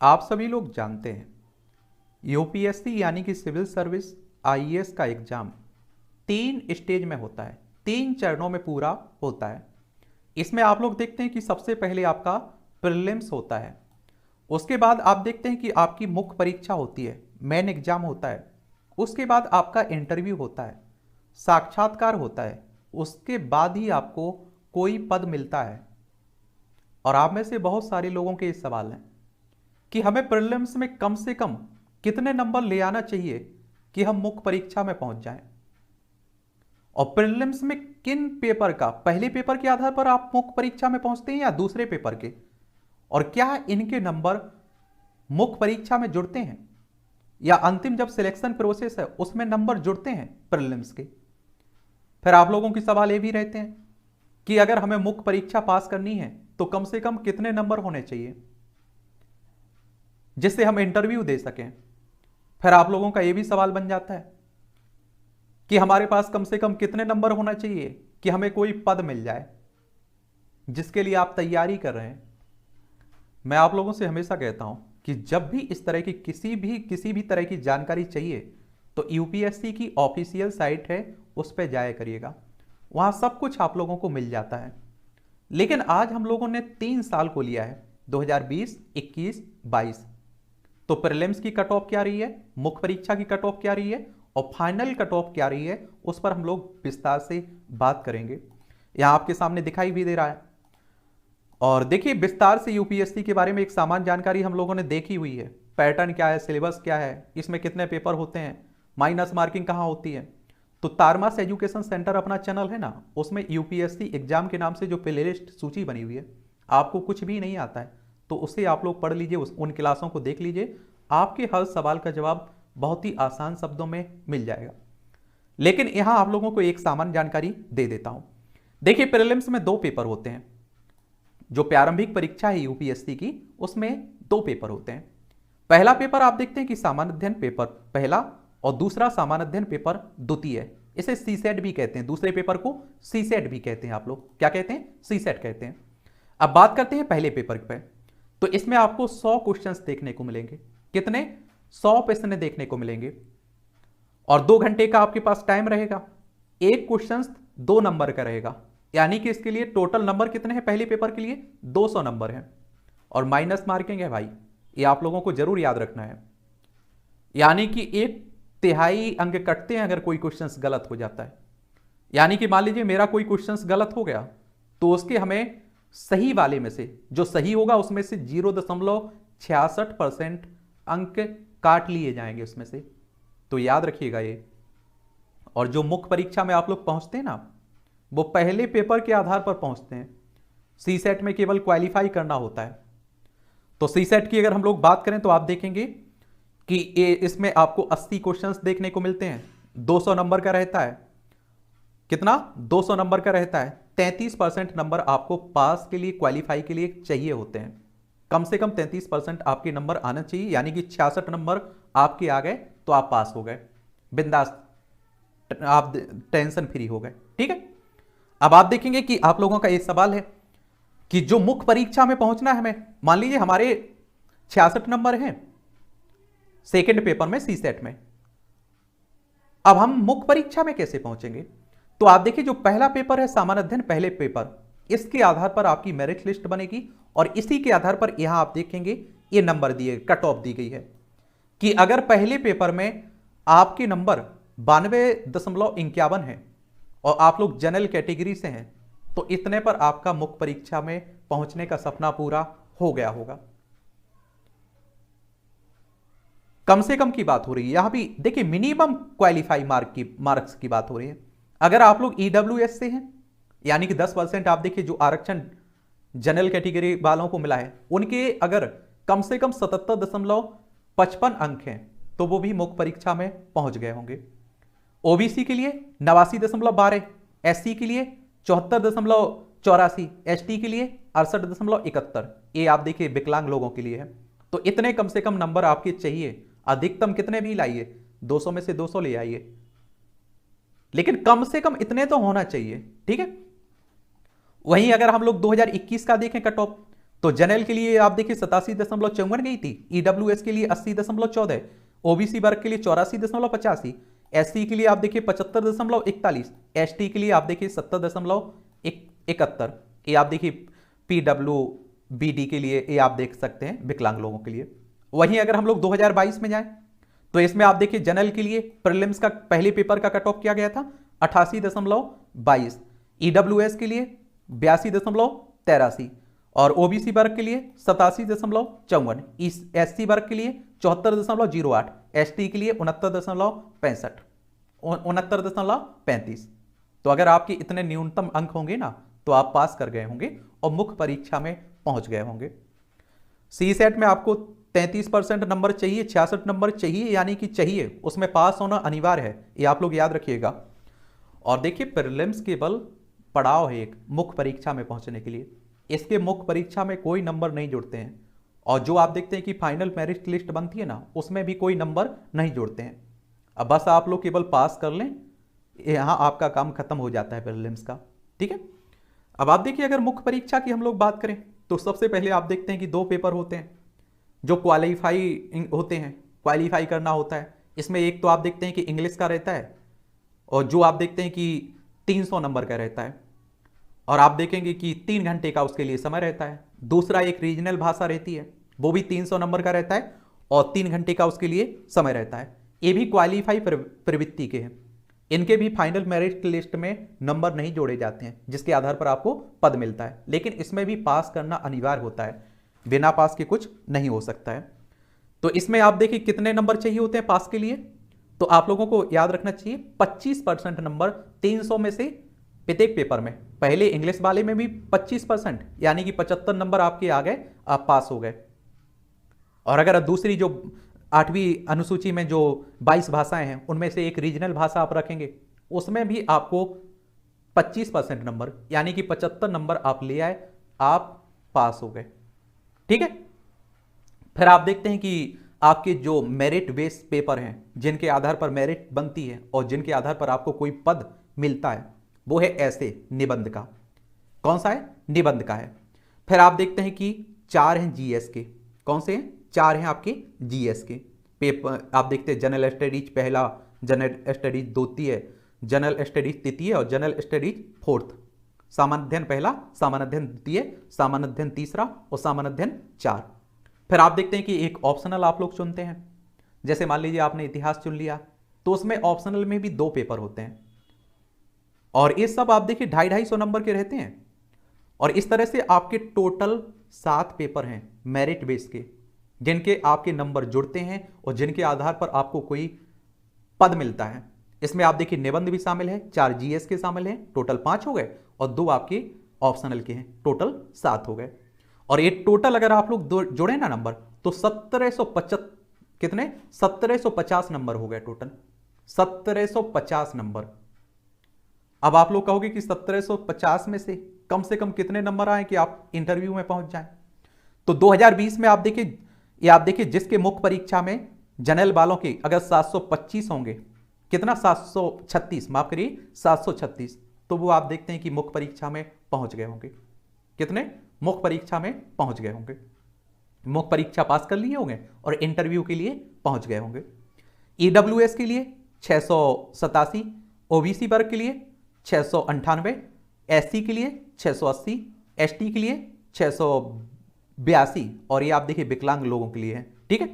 आप सभी लोग जानते हैं यूपीएससी यानी कि सिविल सर्विस आईएएस का एग्जाम 3 स्टेज में होता है, 3 चरणों में पूरा होता है। इसमें आप लोग देखते हैं कि सबसे पहले आपका प्रीलिम्स होता है, उसके बाद आप देखते हैं कि आपकी मुख्य परीक्षा होती है, मेन एग्जाम होता है, उसके बाद आपका इंटरव्यू होता है, साक्षात्कार होता है, उसके बाद ही आपको कोई पद मिलता है। और आप में से बहुत सारे लोगों के ये सवाल हैं कि हमें प्रीलिम्स में कम से कम कितने नंबर ले आना चाहिए कि हम मुख्य परीक्षा में पहुंच जाएं, और प्रीलिम्स में किन पेपर का, पहले पेपर के आधार पर आप मुख्य परीक्षा में पहुंचते हैं या दूसरे पेपर के, और क्या इनके नंबर मुख्य परीक्षा में जुड़ते हैं या अंतिम जब सिलेक्शन प्रोसेस है उसमें नंबर जुड़ते हैं प्रीलिम्स के। फिर आप लोगों के सवाल ये भी रहते हैं कि अगर हमें मुख्य परीक्षा पास करनी है तो कम से कम कितने नंबर होने चाहिए जिससे हम इंटरव्यू दे सकें। फिर आप लोगों का यह भी सवाल बन जाता है कि हमारे पास कम से कम कितने नंबर होना चाहिए कि हमें कोई पद मिल जाए जिसके लिए आप तैयारी कर रहे हैं। मैं आप लोगों से हमेशा कहता हूं कि जब भी इस तरह की किसी भी तरह की जानकारी चाहिए तो यूपीएससी की ऑफिशियल साइट है, उस पर जाया करिएगा, वहां सब कुछ आप लोगों को मिल जाता है। लेकिन आज हम लोगों ने 3 साल को लिया है, 2020, 21, 22। तो प्रीलिम्स की कट ऑफ क्या रही है, मुख्य परीक्षा की कट ऑफ क्या रही है और फाइनल कट ऑफ क्या रही है, उस पर हम लोग विस्तार से बात करेंगे। यहां आपके सामने दिखाई भी दे रहा है। और देखिए, विस्तार से यूपीएससी के बारे में एक सामान्य जानकारी हम लोगों ने देखी हुई है। पैटर्न क्या है, सिलेबस क्या है, इसमें कितने पेपर होते हैं, माइनस मार्किंग कहां होती है। तो तारमास एजुकेशन सेंटर अपना चैनल है ना, उसमें यूपीएससी एग्जाम के नाम से जो प्लेलिस्ट सूची बनी हुई है, आपको कुछ भी नहीं आता है तो उसे आप लोग पढ़ लीजिए, उन क्लासों को देख लीजिए, आपके हर सवाल का जवाब बहुत ही आसान शब्दों में मिल जाएगा। लेकिन यहां आप लोगों को एक सामान्य जानकारी दे देता हूं। देखिए, प्रीलिम्स में 2 पेपर होते हैं। जो प्रारंभिक परीक्षा है यूपीएससी की, उसमें 2 पेपर होते हैं। पहला पेपर आप देखते हैं कि सामान्य अध्ययन पेपर पहला, और दूसरा सामान्य अध्ययन पेपर द्वितीय। इसे सीसेट भी कहते हैं, दूसरे पेपर को सीसेट भी कहते हैं। आप लोग क्या कहते हैं, सीसेट कहते हैं। अब बात करते हैं पहले पेपर पे। तो इसमें आपको 100 क्वेश्चंस देखने को मिलेंगे। कितने, 100 प्रश्न देखने को मिलेंगे, और 2 घंटे का आपके पास टाइम रहेगा। एक क्वेश्चन 2 नंबर का रहेगा, यानी कि इसके लिए टोटल नंबर कितने हैं, पहले पेपर के लिए 200 नंबर हैं। और माइनस मार्किंग है भाई, ये आप लोगों को जरूर याद रखना है। यानी कि 1/3 अंक कटते हैं अगर कोई क्वेश्चन गलत हो जाता है। यानी कि मान लीजिए मेरा कोई क्वेश्चन गलत हो गया तो उसके हमें सही वाले में से, जो सही होगा उसमें से 0.66% अंक काट लिए जाएंगे उसमें से। तो याद रखिएगा ये। और जो मुख्य परीक्षा में आप लोग पहुंचते हैं ना, वो पहले पेपर के आधार पर पहुंचते हैं। सीसेट में केवल क्वालिफाई करना होता है। तो सीसेट की अगर हम लोग बात करें तो आप देखेंगे कि इसमें आपको 80 क्वेश्चंस देखने को मिलते हैं, 200 नंबर का रहता है। कितना, 200 नंबर का रहता है। 33% नंबर आपको पास के लिए, क्वालिफाई के लिए चाहिए होते हैं। कम से कम 33% आपके नंबर आना चाहिए, यानी कि 66 नंबर आपके आ गए तो आप पास हो गए, बिंदास, आप टेंशन फ्री हो गए। ठीक है। अब आप देखेंगे कि आप लोगों का एक सवाल है कि जो मुख्य परीक्षा में पहुंचना है हमें, मान लीजिए हमारे 66 नंबर हैं सेकंड पेपर में, सीसेट में। अब हम मुख्य परीक्षा में कैसे पहुंचेंगे? तो आप देखिए, जो पहला पेपर है सामान्य अध्ययन पहले पेपर, इसके आधार पर आपकी मेरिट लिस्ट बनेगी, और इसी के आधार पर यहां आप देखेंगे ये नंबर दिए, कट ऑफ दी गई है कि अगर पहले पेपर में आपके नंबर 92.51 है और आप लोग जनरल कैटेगरी से हैं, तो इतने पर आपका मुख्य परीक्षा में पहुंचने का सपना पूरा हो गया होगा। कम से कम की बात हो रही है यहां भी। देखिए, मिनिमम क्वालिफाई मार्क्स की बात हो रही है। अगर आप लोग ईडब्ल्यूएस से हैं, यानी कि 10% आप देखिए जो आरक्षण जनरल कैटेगरी वालों को मिला है, उनके अगर कम से कम 77.55 अंक हैं तो वो भी मुख्य परीक्षा में पहुंच गए होंगे। ओबीसी के लिए 89.12, एससी के लिए 74.84, एसटी के लिए 68.71, ये आप देखिए विकलांग लोगों के लिए है। तो इतने कम से कम नंबर आपके चाहिए। अधिकतम कितने भी लाइए, 200 में से 200 ले आइए, लेकिन कम से कम इतने तो होना चाहिए। ठीक है। वहीं अगर हम लोग 2021 का देखें कट ऑफ, तो जनरल के लिए आप देखिए 87.54 गई थी, ईडब्ल्यूएस के लिए 80.14, ओबीसी वर्ग के लिए 84.85, एससी के लिए आप देखिए 75.41, एसटी के लिए आप देखिए 70.71, ये आप देखिए पीडब्ल्यूबीडी के लिए ये आप देख सकते हैं विकलांग लोगों के लिए। वहीं अगर हम लोग 2022 में जाएं तो इसमें आप देखिए जनरल के लिए प्रीलिम्स का पहले पेपर का कट ऑफ किया गया था 88.22, ईडब्ल्यूएस के लिए 82.83 और ओबीसी वर्ग के लिए 87.54, एससी वर्ग के लिए 74.08, एसटी के लिए 69.35। तो अगर आपके इतने न्यूनतम अंक होंगे ना तो आप पास कर गए होंगे और मुख्य परीक्षा में पहुंच गए होंगे। सी सेट में आपको 33% नंबर चाहिए, 66 नंबर चाहिए, यानी कि चाहिए, उसमें पास होना अनिवार्य है, ये आप लोग याद रखिएगा। और देखिए प्रीलिम्स केवल पड़ाव है एक मुख्य परीक्षा में पहुंचने के लिए, इसके मुख्य परीक्षा में कोई नंबर नहीं जुड़ते हैं, और जो आप देखते हैं कि फाइनल मेरिट लिस्ट बनती है ना उसमें भी कोई नंबर नहीं जुड़ते हैं। अब बस आप लोग केवल पास कर लें, यहाँ आपका काम खत्म हो जाता है प्रीलिम्स का, ठीक है। अब आप देखिए अगर मुख्य परीक्षा की हम लोग बात करें तो सबसे पहले आप देखते हैं कि 2 पेपर होते हैं जो क्वालिफाई होते हैं, क्वालिफाई करना होता है। इसमें एक तो आप देखते हैं कि इंग्लिश का रहता है और जो आप देखते हैं कि 300 नंबर का रहता है, और आप देखेंगे कि 3 घंटे का उसके लिए समय रहता है। दूसरा एक रीजनल भाषा रहती है, वो भी 300 नंबर का रहता है और 3 घंटे का उसके लिए समय रहता है। ये भी क्वालिफाई प्रवृत्ति के हैं, इनके भी फाइनल मेरिट लिस्ट में नंबर नहीं जोड़े जाते हैं जिसके आधार पर आपको पद मिलता है, लेकिन इसमें भी पास करना अनिवार्य होता है, बिना पास के कुछ नहीं हो सकता है। तो इसमें आप देखिए कितने नंबर चाहिए होते हैं पास के लिए, तो आप लोगों को याद रखना चाहिए 25% नंबर 300 में से प्रत्येक पेपर में। पहले इंग्लिश वाले में भी 25%, यानी कि 75 नंबर आपके आ गए, आप पास हो गए। और अगर दूसरी जो 8वीं अनुसूची में जो 22 भाषाएं हैं उनमें से एक रीजनल भाषा आप रखेंगे, उसमें भी आपको 25% नंबर यानी कि 75 नंबर आप ले आए, आप पास हो गए, ठीक है। फिर आप देखते हैं कि आपके जो मेरिट बेस्ड पेपर हैं जिनके आधार पर मेरिट बनती है और जिनके आधार पर आपको कोई पद मिलता है, वो है ऐसे निबंध का। कौन सा है? निबंध का है। फिर आप देखते हैं कि 4 हैं जीएस के। कौन से हैं? 4 हैं आपके जीएस के पेपर। आप देखते हैं जनरल स्टडीज पहला, जनरल स्टडीज द्वितीय, जनरल स्टडीज तृतीय और जनरल स्टडीज फोर्थ। सामान्य अध्ययन पहला, सामान्य अध्ययन द्वितीय, सामान्य अध्ययन तीसरा और सामान्य अध्ययन 4। फिर आप देखते हैं कि एक ऑप्शनल आप लोग चुनते हैं। जैसे मान लीजिए आपने इतिहास चुन लिया तो उसमें ऑप्शनल में भी 2 पेपर होते हैं, और ये सब आप देखिए 250-250 नंबर के रहते हैं। और इस तरह से आपके टोटल 7 पेपर हैं मेरिट बेस के, जिनके आपके नंबर जुड़ते हैं और जिनके आधार पर आपको कोई पद मिलता है। इसमें आप देखिए निबंध भी शामिल है, 4 जीएस के शामिल हैं, टोटल 5 हो गए, और 2 आपके ऑप्शनल के हैं, टोटल 7 हो गए। और ये टोटल अगर आप लोग जोड़े ना नंबर तो 1750 नंबर हो गए टोटल, 1750 नंबर। अब आप लोग कहोगे कि 1750 में से कम कितने नंबर आए कि आप इंटरव्यू में पहुंच जाएं। तो 2020 में आप देखिए जिसके मुख्य परीक्षा में जनरल वालों के अगर 725 होंगे, कितना 736, माफ करिए 736, तो वो आप देखते हैं कि मुख्य परीक्षा में पहुंच गए होंगे। कितने? मुख्य परीक्षा में पहुंच गए होंगे, मुख्य परीक्षा पास कर लिए होंगे और इंटरव्यू के लिए पहुंच गए होंगे। ईडब्ल्यूएस के लिए 687, ओबीसी वर्ग के लिए 698, एससी के लिए 680, एसटी के लिए 682, और ये आप देखिए विकलांग लोगों के लिए है, ठीक है।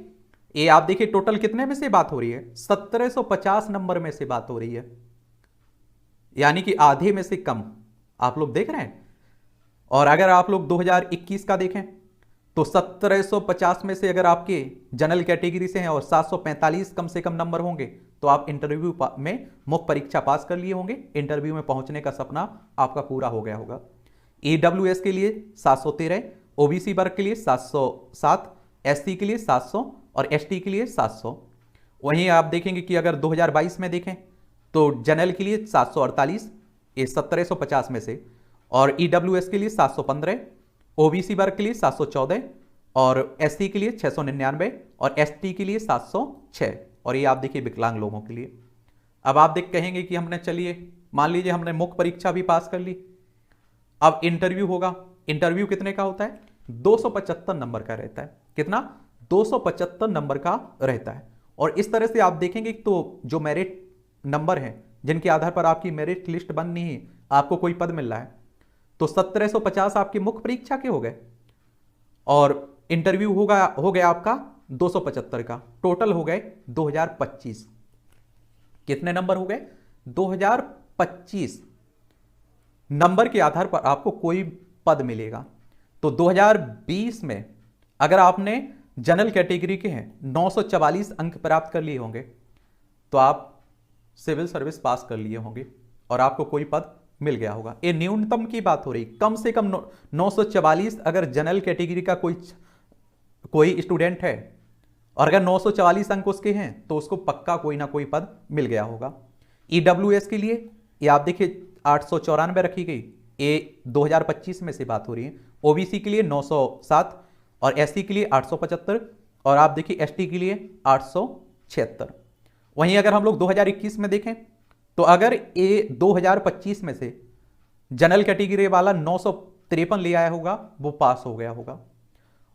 ये आप देखिए टोटल कितने में से बात हो रही है? 1750 नंबर में से बात हो रही है, यानी कि आधे में से कम आप लोग देख रहे हैं। और अगर आप लोग 2021 का देखें तो 1750 में से अगर आपके जनरल कैटेगरी से हैं और 745 कम से कम नंबर होंगे तो आप इंटरव्यू में मुख्य परीक्षा पास कर लिए होंगे, इंटरव्यू में पहुंचने का सपना आपका पूरा हो गया होगा। ईडब्ल्यूएस के लिए 713, ओबीसी वर्ग के लिए 707, एससी के लिए 700 और एसटी के लिए 700। वहीं आप देखेंगे कि अगर 2022 में देखें तो जनरल के लिए 748, ये 1750 में से, और ईडब्ल्यूएस के लिए 715, ओबीसी वर्ग के लिए 714 और एससी के लिए 699 और एसटी के लिए 706, और ये आप देखिए विकलांग लोगों के लिए। अब आप कहेंगे कि हमने, चलिए मान लीजिए हमने मुख्य परीक्षा भी पास कर ली, अब इंटरव्यू होगा। इंटरव्यू कितने का होता है? 275 नंबर का रहता है। कितना? 275 नंबर का रहता है। और इस तरह से आप देखेंगे तो जो मेरिट नंबर हैं जिनके आधार पर आपकी मेरिट लिस्ट बननी है, आपको कोई पद मिल रहा है, तो 1750 आपके मुख्य परीक्षा के हो गए और इंटरव्यू हो गया आपका 275 का, टोटल हो गए 2025। कितने नंबर हो गए? 2025 नंबर के आधार पर आपको कोई पद मिलेगा। तो 2020 में अगर आपने जनरल कैटेगरी के हैं 944 अंक प्राप्त कर लिए होंगे तो आप सिविल सर्विस पास कर लिए होंगे और आपको कोई पद मिल गया होगा। ये न्यूनतम की बात हो रही, कम से कम 944 अगर जनरल कैटेगरी का कोई स्टूडेंट है और अगर 944 अंक उसके हैं तो उसको पक्का कोई ना कोई पद मिल गया होगा। ईडब्ल्यूएस के लिए ये आप देखिए 894 रखी गई, ये 2025 में से बात हो रही है। ओबीसी के लिए 907 और एससी के लिए 875 और आप देखिए एसटी के लिए 876। वहीं अगर हम लोग 2021 में देखें तो अगर ये 2025 में से जनरल कैटेगरी वाला 953 ले आया होगा वो पास हो गया होगा,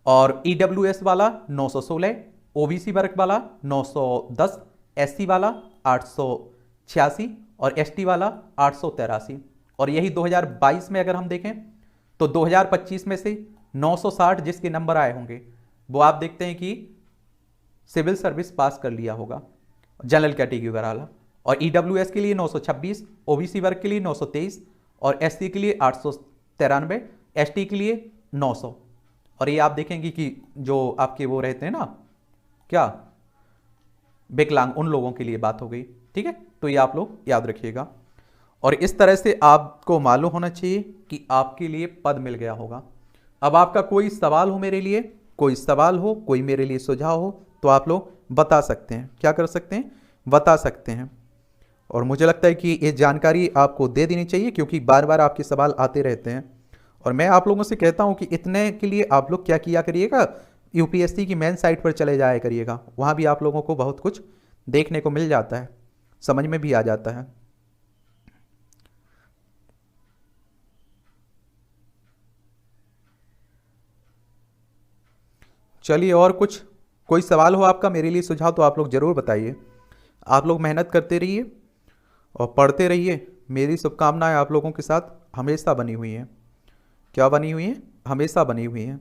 और ईडब्ल्यूएस वाला 916, ओबीसी वर्ग वाला 910, एससी वाला 886 और एसटी वाला 883। और यही 2022 में अगर हम देखें तो 2025 में से 960 जिसके नंबर आए होंगे वो आप देखते हैं कि सिविल सर्विस पास कर लिया होगा जनरल कैटेगरी वाला, और ईडब्ल्यूएस के लिए 926, ओबीसी वर्ग के लिए 923 और एससी के लिए 893, एसटी के लिए 900। और ये आप देखेंगे कि जो आपके वो रहते हैं ना क्या विकलांग, उन लोगों के लिए बात हो गई। ठीक है, तो ये आप लोग याद रखिएगा। और इस तरह से आपको मालूम होना चाहिए कि आपके लिए पद मिल गया होगा। अब आपका कोई सवाल हो मेरे लिए, कोई सवाल हो, कोई मेरे लिए सुझाव हो तो आप लोग बता सकते हैं। क्या कर सकते हैं? बता सकते हैं। और मुझे लगता है कि ये जानकारी आपको दे देनी चाहिए क्योंकि बार बार आपके सवाल आते रहते हैं। और मैं आप लोगों से कहता हूं कि इतने के लिए आप लोग क्या किया करिएगा, यूपीएससी की मेन साइट पर चले जाया करिएगा, वहां भी आप लोगों को बहुत कुछ देखने को मिल जाता है, समझ में भी आ जाता है। चलिए, और कुछ कोई सवाल हो आपका मेरे लिए सुझाव तो आप लोग ज़रूर बताइए। आप लोग मेहनत करते रहिए और पढ़ते रहिए। मेरी शुभकामनाएं आप लोगों के साथ हमेशा बनी हुई हैं। क्या बनी हुई हैं? हमेशा बनी हुई हैं।